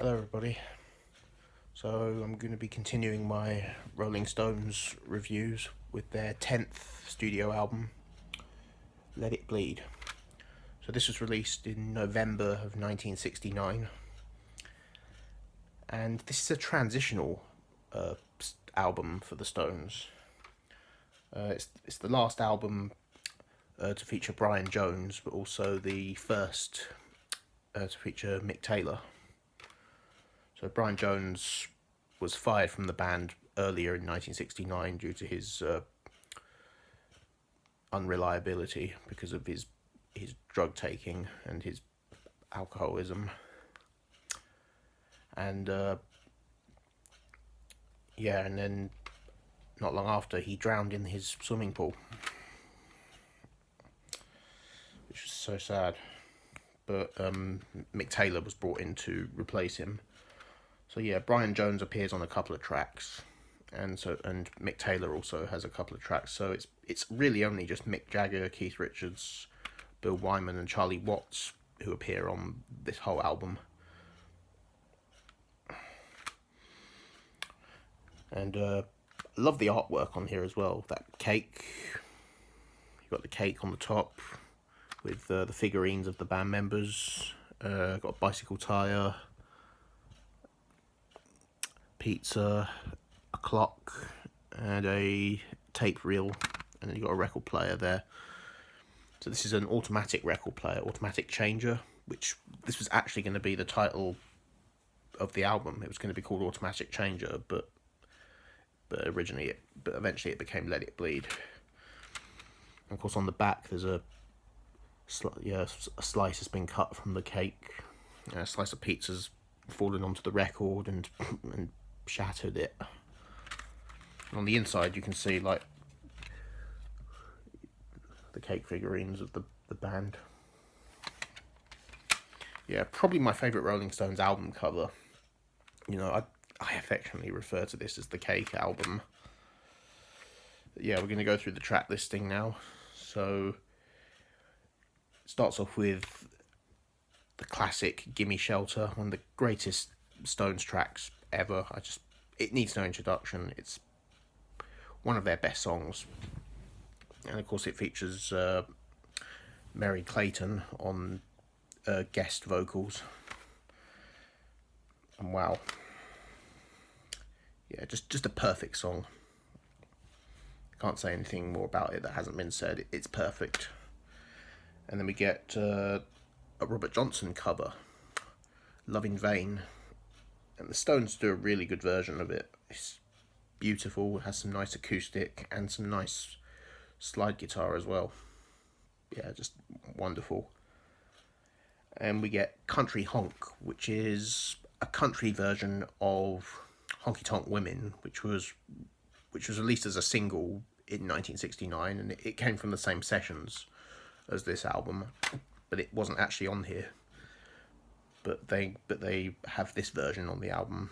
Hello everybody. So I'm going to be continuing my Rolling Stones reviews with their 10th studio album, Let It Bleed. So this was released in November of 1969, and this is a transitional album for the Stones. It's the last album to feature Brian Jones, but also the first to feature Mick Taylor. So Brian Jones was fired from the band earlier in 1969 due to his unreliability because of his drug taking and his alcoholism. And and then not long after, he drowned in his swimming pool, which is so sad. But Mick Taylor was brought in to replace him. So yeah, Brian Jones appears on a couple of tracks, and Mick Taylor also has a couple of tracks. So it's really only just Mick Jagger, Keith Richards, Bill Wyman, and Charlie Watts who appear on this whole album. And I love the artwork on here as well. That cake, you got the cake on the top with the figurines of the band members. Got a bicycle tire, pizza, a clock, and a tape reel, and then you got a record player there. So this is an automatic record player, automatic changer, which this was actually going to be the title of the album. It was going to be called Automatic Changer, but eventually it became Let It Bleed. And of course, on the back there's a slice has been cut from the cake. A slice of pizza's fallen onto the record and shattered it. And on the inside, you can see like the cake figurines of the band. Yeah, probably my favourite Rolling Stones album cover. You know, I affectionately refer to this as the Cake album. Yeah, we're going to go through the track listing now. So it starts off with the classic Gimme Shelter, one of the greatest Stones tracks ever. It needs no introduction. It's one of their best songs. And of course it features Mary Clayton on guest vocals. And wow. Yeah, just a perfect song. Can't say anything more about it that hasn't been said. It's perfect. And then we get a Robert Johnson cover, Love in Vain. And the Stones do a really good version of it. It's beautiful, it has some nice acoustic and some nice slide guitar as well. Yeah, just wonderful. And we get Country Honk, which is a country version of Honky Tonk Women, which was released as a single in 1969, and it came from the same sessions as this album, but it wasn't actually on here. But they have this version on the album.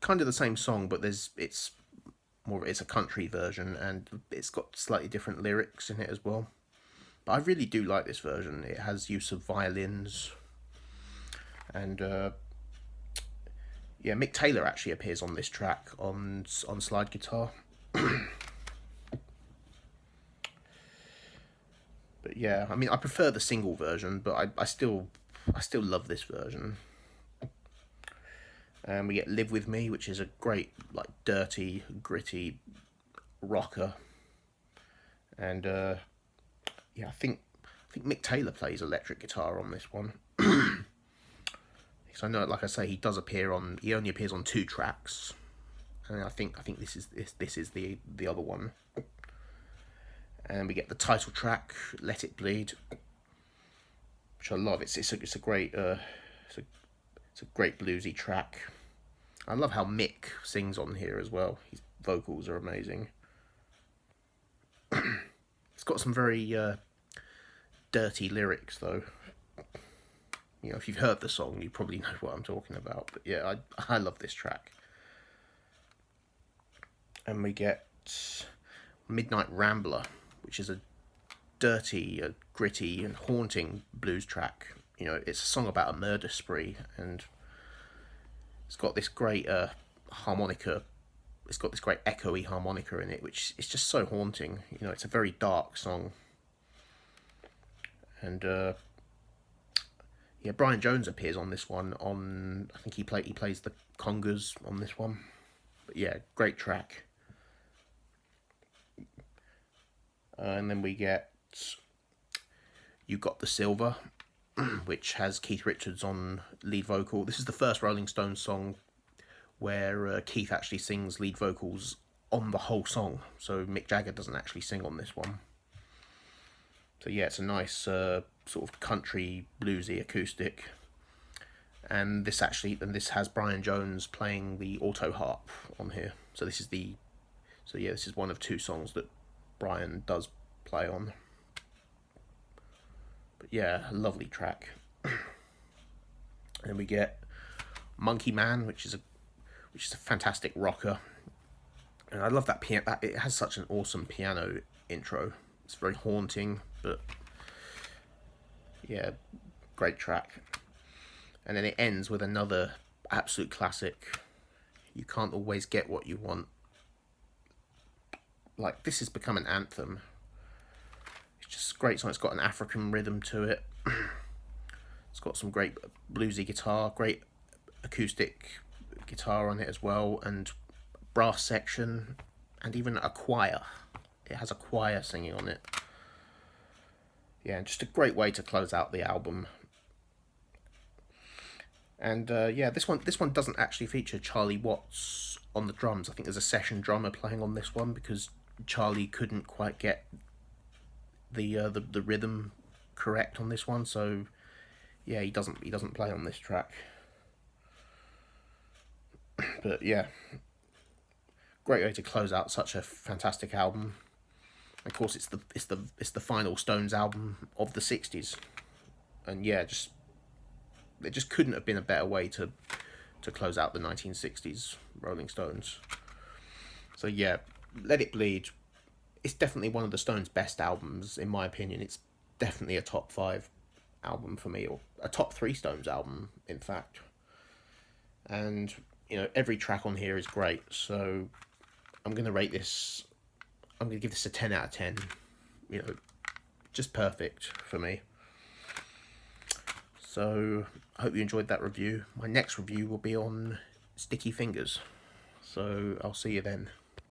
Kind of the same song, but it's a country version, and it's got slightly different lyrics in it as well. But I really do like this version. It has use of violins, and Mick Taylor actually appears on this track on slide guitar. But yeah, I mean, I prefer the single version, but I still love this version. And we get Live With Me, which is a great, like, dirty, gritty rocker. And I think Mick Taylor plays electric guitar on this one. Because I know, like I say, he only appears on 2 tracks. And I think this is the other one. And we get the title track, Let It Bleed, which I love. It's a great it's a great bluesy track. I love how Mick sings on here as well. His vocals are amazing. It's got some very dirty lyrics though. You know, if you've heard the song, you probably know what I'm talking about. But yeah, I love this track. And we get Midnight Rambler, which is a dirty, gritty, and haunting blues track. You know, it's a song about a murder spree, and It's got this great harmonica. It's got this great echoey harmonica in it, which is just so haunting. You know, it's a very dark song. And yeah, Brian Jones appears on this one. I think he plays the congas on this one. But yeah, great track. And then we get You Got the Silver, which has Keith Richards on lead vocal. This is the first Rolling Stones song where Keith actually sings lead vocals on the whole song. So Mick Jagger doesn't actually sing on this one. So yeah, it's a nice sort of country bluesy acoustic. And this has Brian Jones playing the auto harp on here. So this is one of two songs that Brian does play on. But yeah, a lovely track. And we get Monkey Man, which is a fantastic rocker. And I love that piano. It has such an awesome piano intro. It's very haunting, but yeah, great track. And then it ends with another absolute classic. You Can't Always Get What You Want. Like, this has become an anthem. It's just a great song. It's got an African rhythm to it. It's got some great bluesy guitar, great acoustic guitar on it as well, and brass section, and even a choir. It has a choir singing on it. Yeah, just a great way to close out the album. And yeah, this one doesn't actually feature Charlie Watts on the drums. I think there's a session drummer playing on this one because Charlie couldn't quite get the rhythm correct on this one. So yeah, he doesn't play on this track. But yeah, great way to close out such a fantastic album. Of course, it's the final Stones album of the '60s, and yeah, it just couldn't have been a better way to close out the 1960s Rolling Stones. So yeah, Let It Bleed. It's definitely one of the Stones' best albums, in my opinion. It's definitely a top 5 album for me, or a top 3 Stones album, in fact. And you know, every track on here is great. So I'm gonna give this a 10 out of 10. You know, just perfect for me. So I hope you enjoyed that review. My next review will be on Sticky Fingers. So I'll see you then.